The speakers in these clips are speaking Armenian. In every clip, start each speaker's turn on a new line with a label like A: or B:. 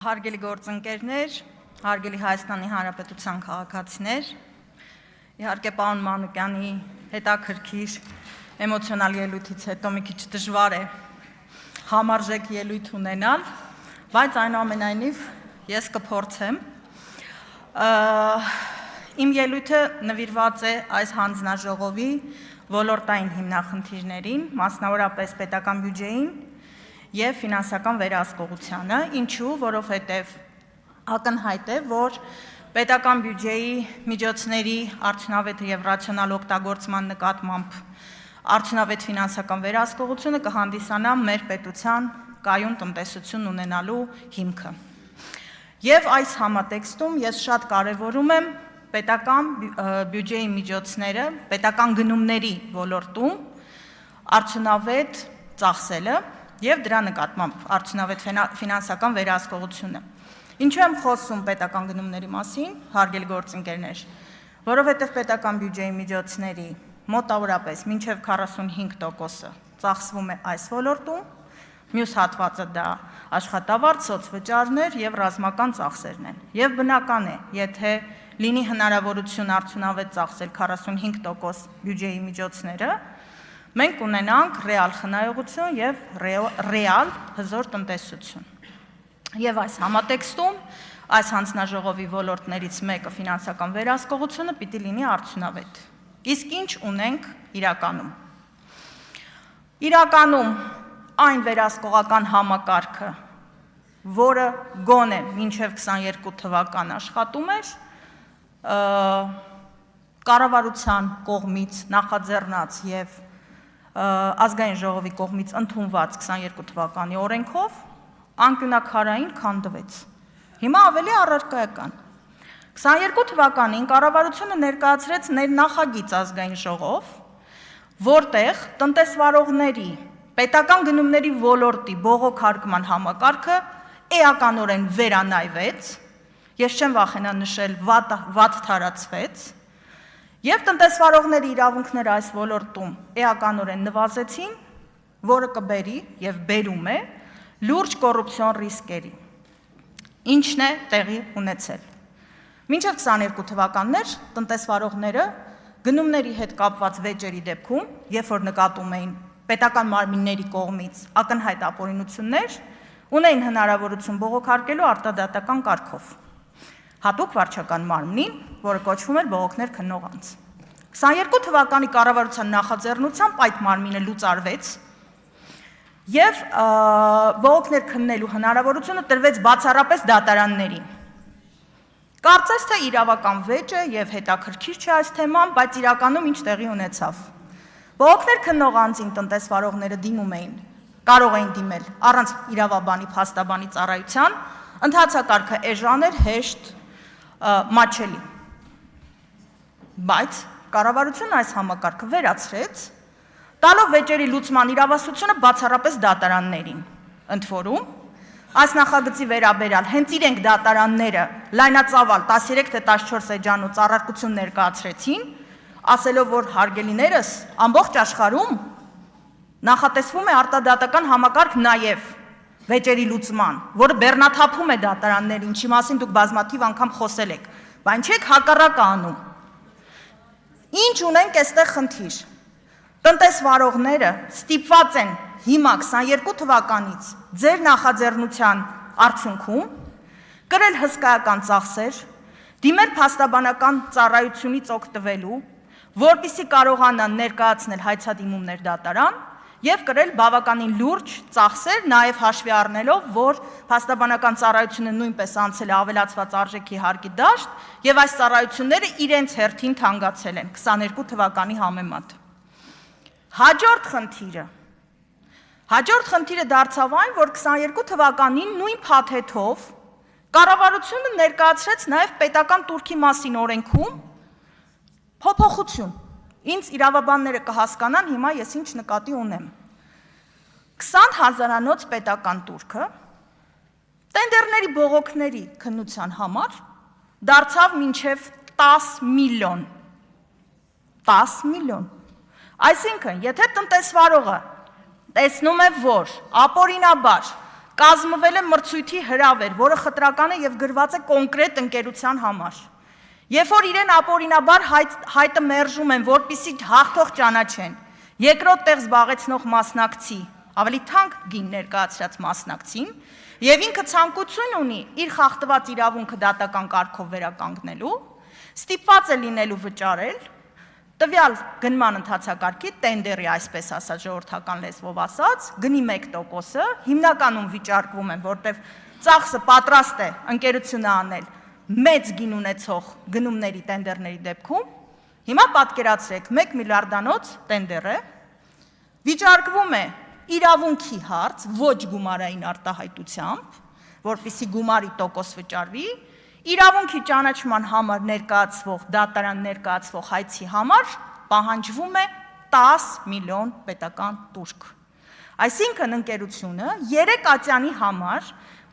A: Հարգելի գործընկերներ, հարգելի Հայաստանի Հանրապետության քաղաքացիներ, իհարկե պարոն Մանուկյանի հետաքրքիր էմոցիոնալ ելույթից հետո մի քիչ դժվար է համարժեք ելույթ ունենալ, բայց այնուամենայնիվ ես կփորձեմ։ Իմ ելույթը նվիրված է այս հանձնաժողովի ոլորտային հիմնախնդիրներին, մասնավորապես պետական բյուջեին և ֆինանսական վերահսկողությանը, ինչու, որովհետև ակնհայտ է, որ պետական բյուջեի միջոցների արդյունավետ և ռացիոնալ օգտագործման նկատմամբ արդյունավետ ֆինանսական վերահսկողությունը կհանդիսանա մեր պետության կայուն տնտեսություն ունենալու հիմքը։ Եվ այս համատեքստում ես շատ կարևորում եմ պետական բյուջեի միջոցները, պետական գնումների ոլորտում արդյունավետ ծախսելը և դրա նկատմամբ արդյունավետ ֆինանսական վերահսկողությունը։ Ինչու եմ խոսում պետական գնումների մասին, հարգելի գործընկերներ, որովհետև պետական բյուջեի միջոցների մոտավորապես մինչև 45%-ը ծախսվում է այս ոլորտում, մյուս հատվածը դա աշխատավարձ, սոցվճարներ և ռազմական ծախսերն են։ Եվ բնական է, եթե լինի հնարավորություն արդյունավետ ծախսել 45% բյուջեի միջոցները, մենք ունենանք ռեալ խնայողություն և ռեալ հզոր տնտեսություն։ Եվ այս համատեքստում այս հանձնաժողովի ոլորտներից մեկը ֆինանսական վերահսկողությունը պիտի լինի արդյունավետ։ Իսկ ինչ ունենք իրականում։ Իրականում այն վերահսկողական համակարգը, որը գոնե մինչև 22 թվական աշխատում էր, կառավարության կողմից նախաձեռնած և ազգային ժողովի կողմից ընդունված 22 թվականի օրենքով անկյունաքարային քանդվեց։ Հիմա ավելի առարկայական։ 22 թվականին կառավարությունը ներկայացրեց նախագիծ ազգային ժողով, որտեղ տնտեսվարողների պետական գնումների ոլորտի բողոքարկման համակարգը էականորեն վերանայվեց, ես չեմ վախենա նշել վատ թարացվեց, և տնտեսվարողների իրավունքները այս ոլորտում էականորեն նվազեցին, որը կբերի և բերում է լուրջ կոռուպցիոն ռիսկերի։ Ինչն է տեղի ունեցել։ Մինչև 22 թվականներ տնտեսվարողները գնումների հետ կապված վեճերի դեպքում, երբ որ նկատում էին պետական մարմինների կողմից ակնհայտ ապօրինություններ, ունեին հնարավորություն բողոքարկելու արտադատական կարգով։ Հատուկ վարչական մարմնին, որը կոչվում էր բողոքներ քննող անձ։ 22 թվականի կառավարության նախաձեռնությամբ այդ մարմինը լուծարվեց և բողոքներ քննելու հնարավորությունը տրվեց բացառապես դատարաններին։ Կարծես թե իրավական վեճ է և հետաքրքիր չէ այս թեման, բայց իրականում ինչ տեղի ունեցավ։ Բողոքներ քննող անձին տնտեսվարողները դիմում էին, կարող էին դիմել առանց իրավաբանի, փաստաբանի ծառայության, ընթացակարգը էժան էր, հեշտ, մատչելի։ Բայց կառավարությունը այս համակարգը վերացրեց, տալով վեճերի լուծման իրավասությունը բացառապես դատարաններին, ընդ որում, այս նախագծի վերաբերյալ հենց իրենք դատարանները լայնածավալ 13 թե 14 էջանոց առարկություն ներկայացրեցին, ասելով, որ հարգելիներս, ամբողջ աշխարհում նախատեսվում է արտադատական համակարգ նաև վեճերի լուծման, որը բեռնաթափում է դատարաններ, ինչի մասին դուք բազմաթիվ անգամ խոսել եք, բայց չեք հակառակը անում։ Ինչ ունենք այստեղ խնդիր։ Տնտեսվարողները ստիպված են հիմա 22 թվականից ձեր նախաձեռնության արդյունքում կրել հսկայական ծախսեր, դիմել փաստաբանական ծառայությունից օգտվելու, որպեսզի կարողանան ներկայացնել հայցադիմումներ դատարան և կրել բավականին լուրջ ծախսեր, նաև հաշվի առնելով, որ փաստաբանական ծառայությունը նույնպես անցել է ավելացված արժեքի հարկի դաշտ և այս ծառայությունները իրենց հերթին թանկացել են 22 թվականի համեմատ։ Հաջորդ խնդիրը դարձավ այն, որ 22 թվականին նույն փաթեթով կառավարությունը ներկայացրեց նաև պետական տուրքի մասին օրենքում փոփոխություն։ Ինձ իրավաբանները կհասկանան հիմա ես ինչ նկատի ունեմ։ 20 հազարանոց պետական տուրքը տենդերների բողոքների քննության համար դարձավ մինչև 10 միլիոն։ 10 միլիոն։ Այսինքն, եթե տնտեսվարողը տեսնում է, որ ապօրինաբար կազմվել է մրցույթի հրավեր, որը խտրական է եւ գրված է կոնկրետ ընկերության համար։ Երբ որ իրեն ապօրինաբար հայտը մերժում են, որպեսզի հաղթող ճանաչեն, երկրորդ տեղ զբաղեցնող մասնակցի, ավելի թանկ գին ներկայացրած մասնակցին, եւ ինքը ցանկություն ունի իր խախտված իրավունքը դատական կարգով վերականգնելու, ստիպված է լինելու վճարել տվյալ գնման ընթացակարգի տենդերի, այսպես ասած, ժողովրդական լեզվով ասած, գնի 1%-ը, հիմնականում վիճարկվում են, որտեղ ծախսը պատրաստ է ընկերությունը անել մեծ գին ունեցող գնումների տենդերների դեպքում, հիմա պատկերացրեք 1 միլիարդանոց տենդեր է, վիճարկվում է իրավունքի հարց, ոչ գումարային արտահայտությամբ, որպեսզի գումարի տոկոս վճարվի, իրավունքի ճանաչման համար ներկայացվող, դատարան ներկայացվող հայցի համար պահանջվում է 10 միլիոն պետական տուրք։ Այսինքն ընկերությունը 3 ատյանի համար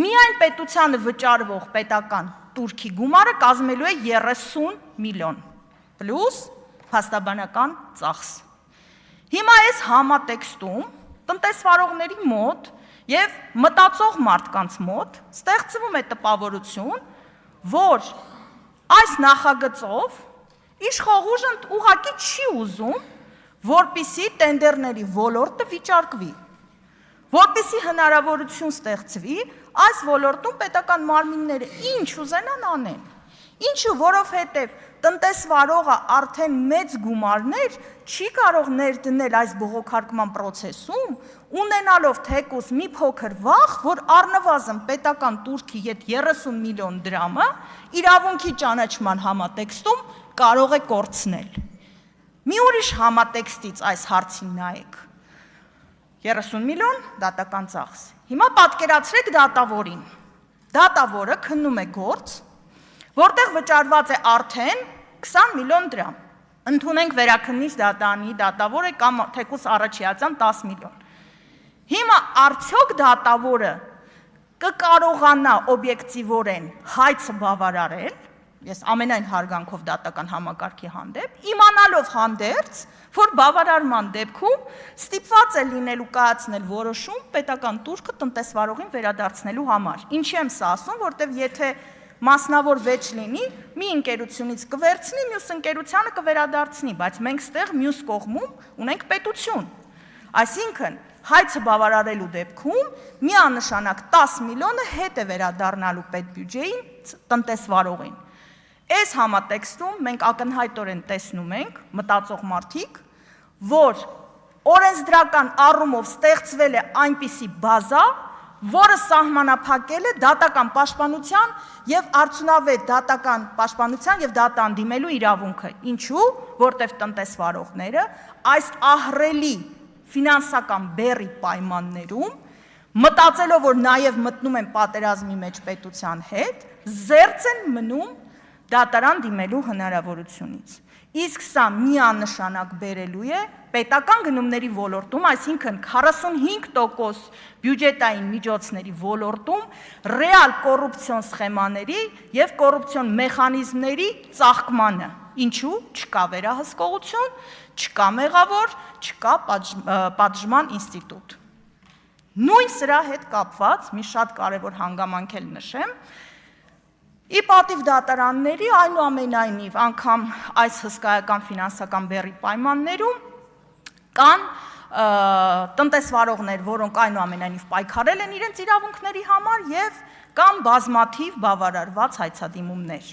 A: միայն պետությանը վճարվող պետական տուրքի գումարը կազմելու է 30 միլիոն, պլյուս փաստաբանական ծախս։ Հիմա այս համատեքստում տնտեսվարողների մոտ եւ մտածող մարդկանց մոտ ստեղծվում է տպավորություն, որ այս նախագծով իշխող ուժն ուղղակի չի ուզում, որպեսզի տենդերների ոլորտը վիճարկվի, որպեսզի հնարավորություն ստեղծվի այս ոլորտում պետական մարմինները ինչ ուզենան անեն, ինչու, որովհետև տնտեսվարողը արդեն մեծ գումարներ չի կարող ներդնել այս բողոքարկման պրոցեսում, ունենալով թեկուզ մի փոքր վախ, որ առնվազն պետական տուրքի հետ 30 միլիոն դրամը իրավունքի ճանաչման համատեքստում կարող է կորցնել։ Մի ուրիշ համատեքստից այս հարցին նայեք։ 30 միլիոն դատական ծախս։ Հիմա պատկերացրեք դատավորին։ Դատավորը քննում է գործ, որտեղ վճարված է արդեն 20 միլիոն դրամ։ Ընդունենք վերաքննիչ դատանի դատավորը կամ թեկուզ առաջիացան 10 միլիոն։ Հիմա արդյոք դատավորը կկարողանա օբյեկտիվորեն հայցը բավարարել, ես ամենայն հարգանքով դատական համակարգի հանդեպ, իմանալով հանդերձ, որ բավարարման դեպքում ստիպված է լինելու կայացնել որոշում պետական տուրքը տնտեսվարողին վերադարձնելու համար։ Ինչի եմ սա ասում, որտեղ եթե մասնավոր վեճ լինի, մի ընկերությունից կվերցնի, մյուս ընկերությանը կվերադարձնի, բայց մենք ստեղ մյուս կողմում ունենք պետություն։ Այսինքն, հայցը բավարարելու դեպքում միանշանակ 10 միլիոնը հետ է վերադառնալու պետբյուջեին տնտեսվարողին։ Այս համատեքստում մենք ակնհայտորեն տեսնում ենք մտածող մարդիկ, որ օրենսդրական առումով ստեղծվել է այնպիսի բազա, որը սահմանափակել է դատական պաշտպանության եւ արդյունավետ դատական պաշտպանության եւ դատան դիմելու իրավունքը։ Ինչու? Որտեղ տնտեսվարողները այս ահռելի ֆինանսական բեռի պայմաններում, մտածելով, որ նաեւ մտնում են պատերազմի մեջ պետության հետ, զերծ են մնում դատարան դիմելու հնարավորությունից։ Իսկ սա միանշանակ բերելու է պետական գնումների ոլորտում, այսինքն 45% բյուջետային միջոցների ոլորտում ռեալ կոռուպցիոն սխեմաների եւ կոռուպցիոն մեխանիզմների ծաղկմանը։ Ինչու? Չկա վերահսկողություն, չկա մեղավոր, չկա պատժման ինստիտուտ։ Նույն սրա հետ կապված մի շատ կարևոր հանգամանք էլ նշեմ, ի պատիվ դատարանների այնուամենայնիվ անգամ այս հսկայական ֆինանսական բեռի պայմաններում կան տնտեսվարողներ, որոնք այնուամենայնիվ պայքարել են իրենց իրավունքների համար եւ կան բազմաթիվ բավարարված հայցադիմումներ։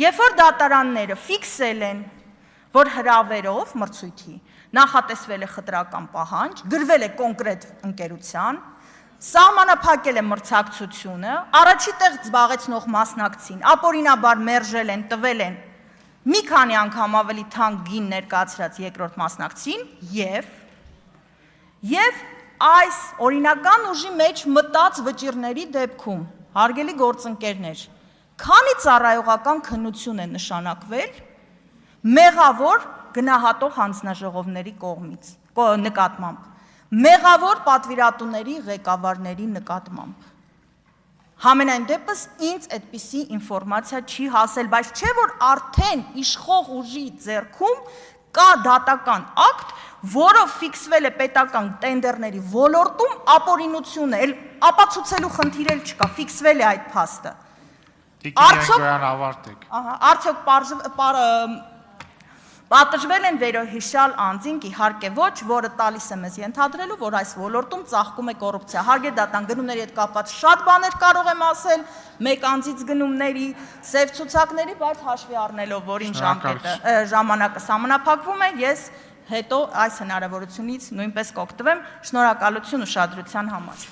A: Երբ որ դատարանները ֆիքսել են, որ հրավերով մրցույթի նախատեսվել է խտրական պահանջ, գրվել է կոնկրետ ընկերության, սահմանափակել է մրցակցությունը, առաջի տեղ զբաղեցնող մասնակցին ապօրինաբար մերժել են, տվել են մի քանի անգամ ավելի թանկ գին ներկայացրած երկրորդ մասնակցին եւ այս օրինական ուժի մեջ մտած վճիրների դեպքում, հարգելի գործընկերներ, քանի ծառայողական քննություն է նշանակվել մեղավոր գնահատող հանձնաժողովների կողմից նկատմամբ, մեղավոր պատվիրատուների ղեկավարների նկատմամբ։ Համենայն դեպս ինձ այդպիսի ինֆորմացիա չի հասել, բայց չէ որ արդեն իշխող ուժի ձեռքում կա դատական ակտ, որով ֆիքսվել է պետական տենդերների ոլորտում ապօրինությունը, ապացուցելու խնդիր էլ չկա, ֆիքսվել է այդ փաստը։ Արդյոք պատժվել են վերոհիշյալ անձինք, իհարկե ոչ, որը տալիս է մեզ ենթադրելու, որ այս ոլորտում ծաղկում է կոռուպցիա։ Հարգելի դատան, գնումների հետ կապված շատ բաներ կարող եմ ասել, մեկ անձից գնումների, սև ցուցակների, բայց հաշվի առնելով, որ ինչ ժամանակը սահմանափակվում է, ես հետո այս հնարավորությունից նույնպես կօգտվեմ։ Շնորհակալություն ուշադրության համար։